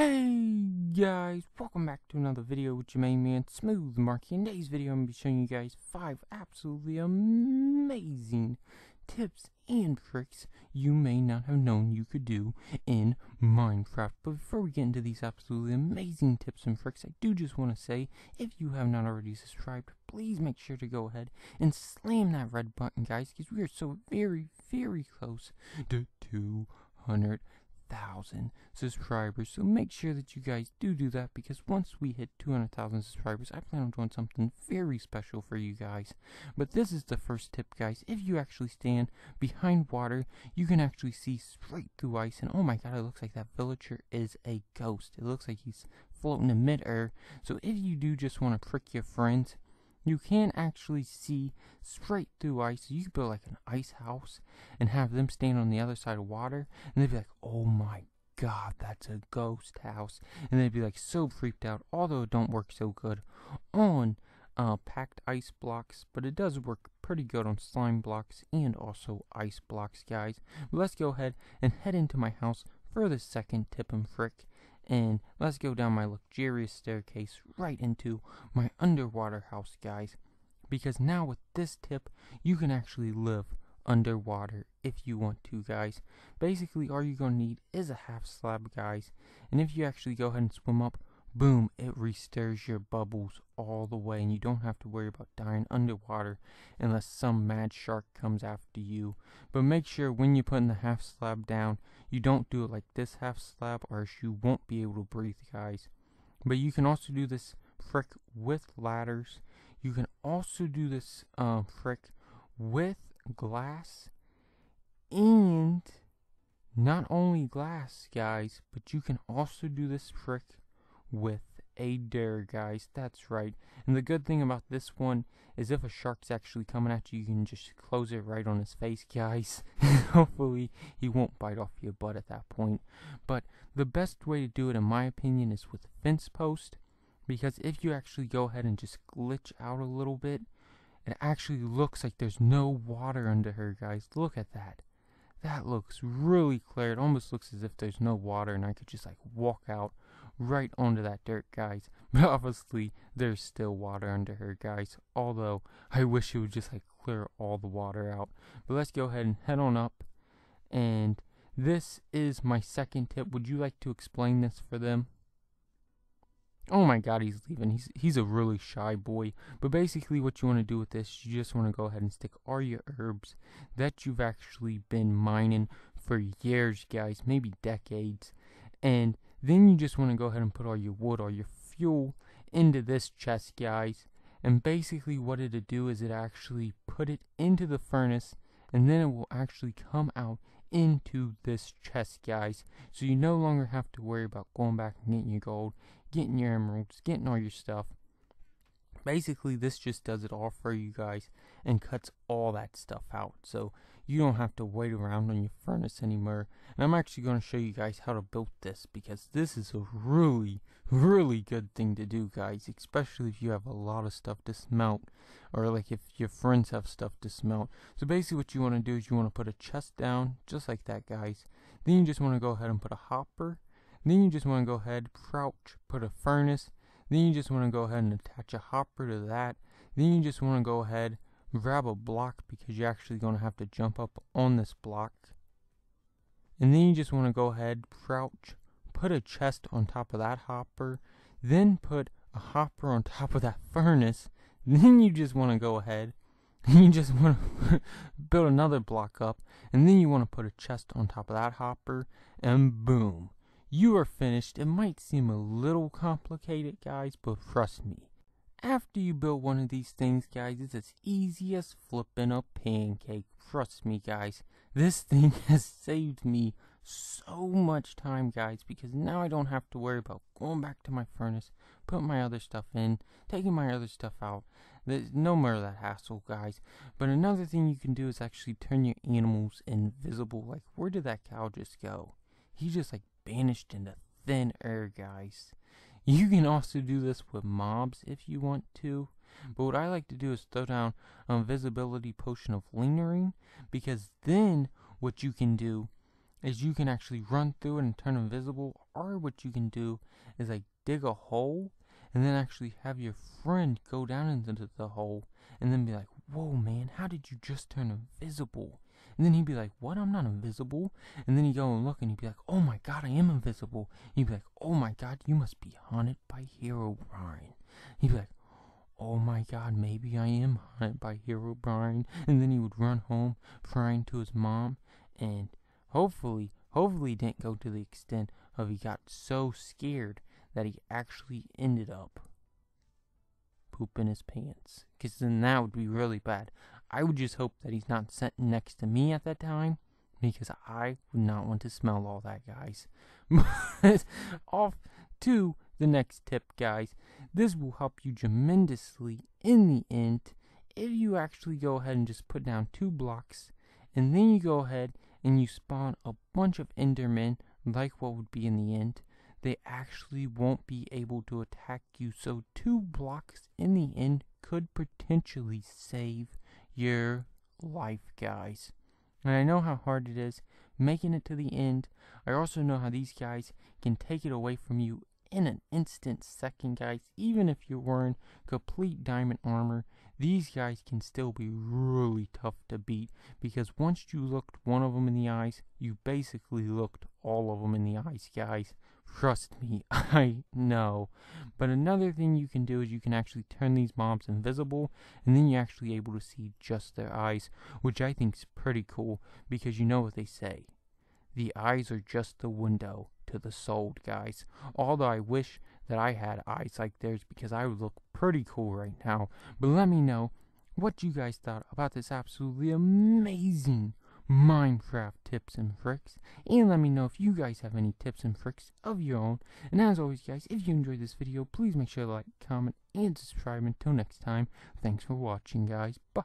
Hey guys, welcome back to another video with your main man, Smooth Marky. In today's video, I'm going to be showing you guys 5 absolutely amazing tips and tricks you may not have known you could do in Minecraft. But before we get into these absolutely amazing tips and tricks, I do just want to say, if you have not already subscribed, please make sure to go ahead and slam that red button, guys, because we are so very, very close to 200,000 subscribers. So make sure that you guys do that, because once we hit 200,000 subscribers, I plan on doing something very special for you guys. But this is the first tip, guys. If you actually stand behind water, you can actually see straight through ice, and oh my god, it looks like that villager is a ghost. It looks like he's floating in midair. So if you do just want to trick your friends, you can actually see straight through ice. So you could build like an ice house and have them stand on the other side of water, and they'd be like, oh my god, that's a ghost house. And they'd be like so freaked out, although it don't work so good on packed ice blocks, but it does work pretty good on slime blocks and also ice blocks, guys. But let's go ahead and head into my house for the second tip and trick. And let's go down my luxurious staircase right into my underwater house, guys. Because now with this tip, you can actually live underwater if you want to, guys. Basically, all you're going to need is a half slab, guys. And if you actually go ahead and swim up, boom, it restores your bubbles all the way. And you don't have to worry about dying underwater unless some mad shark comes after you. But make sure when you're putting the half slab down, you don't do it like this half slab, or else you won't be able to breathe, guys. But you can also do this trick with ladders. You can also do this trick with glass, and not only glass, guys, but you can also do this trick with a dare, guys. That's right. And the good thing about this one is if a shark's actually coming at you, you can just close it right on his face, guys. Hopefully he won't bite off your butt at that point. But the best way to do it, in my opinion, is with fence post, because if you actually go ahead and just glitch out a little bit, it actually looks like there's no water under her, guys. Look at that. That looks really clear. It almost looks as if there's no water and I could just like walk out right onto that dirt, guys. But obviously there's still water under her, guys, although I wish it would just like clear all the water out. But let's go ahead and head on up, and this is my second tip. Would you like to explain this for them? Oh my god, he's leaving. He's a really shy boy. But basically what you want to do with this, you just want to go ahead and stick all your herbs that you've actually been mining for years, guys, maybe decades, and then you just want to go ahead and put all your wood or your fuel into this chest, guys. And basically what it'll do is it actually put it into the furnace, and then it will actually come out into this chest, guys. So you no longer have to worry about going back and getting your gold, getting your emeralds, getting all your stuff. Basically this just does it all for you guys and cuts all that stuff out, so you don't have to wait around on your furnace anymore. And I'm actually going to show you guys how to build this, because this is a really good thing to do, guys, especially if you have a lot of stuff to smelt, or like if your friends have stuff to smelt. So basically what you want to do is you want to put a chest down just like that, guys. Then you just want to go ahead and put a hopper. Then you just want to go ahead, crouch, put a furnace. Then you just want to go ahead and attach a hopper to that. Then you just want to go ahead, grab a block, because you're actually going to have to jump up on this block. And then you just want to go ahead, crouch, put a chest on top of that hopper. Then put a hopper on top of that furnace. Then you just want to go ahead, and you just want to build another block up. And then you want to put a chest on top of that hopper. And boom. You are finished. It might seem a little complicated, guys, but trust me, after you build one of these things, guys, it's as easy as flipping a pancake. Trust me, guys, this thing has saved me so much time, guys, because now I don't have to worry about going back to my furnace, putting my other stuff in, taking my other stuff out. There's no more of that hassle, guys. But another thing you can do is actually turn your animals invisible. Like, where did that cow just go? He just like vanished into thin air, guys. You can also do this with mobs if you want to, but what I like to do is throw down an invisibility potion of lingering, because then what you can do is you can actually run through it and turn invisible, or what you can do is like dig a hole and then actually have your friend go down into the hole and then be like, whoa man, how did you just turn invisible? And then he'd be like, what, I'm not invisible? And then he'd go and look and he'd be like, oh my god, I am invisible. He'd be like, oh my god, you must be haunted by Herobrine. He'd be like, oh my god, maybe I am haunted by Herobrine. And then he would run home crying to his mom, and hopefully he didn't go to the extent of he got so scared that he actually ended up pooping his pants, because then that would be really bad. I would just hope that he's not sitting next to me at that time, because I would not want to smell all that, guys. But off to the next tip, guys. This will help you tremendously in the end if you actually go ahead and just put down 2 blocks, and then you go ahead and you spawn a bunch of Endermen, like what would be in the end. They actually won't be able to attack you, so 2 blocks in the end could potentially save your life, guys. And I know how hard it is making it to the end. I also know how these guys can take it away from you in an instant second, guys. Even if you're wearing complete diamond armor, these guys can still be really tough to beat, because once you looked one of them in the eyes, you basically looked all of them in the eyes, guys. Trust me, I know. But another thing you can do is you can actually turn these mobs invisible, and then you're actually able to see just their eyes, which I think is pretty cool, because you know what they say. The eyes are just the window to the soul, guys. Although I wish that I had eyes like theirs, because I would look pretty cool right now. But let me know what you guys thought about this absolutely amazing Minecraft tips and tricks, and let me know if you guys have any tips and tricks of your own. And as always, guys, if you enjoyed this video, please make sure to like, comment, and subscribe. Until next time, thanks for watching, guys. Bye.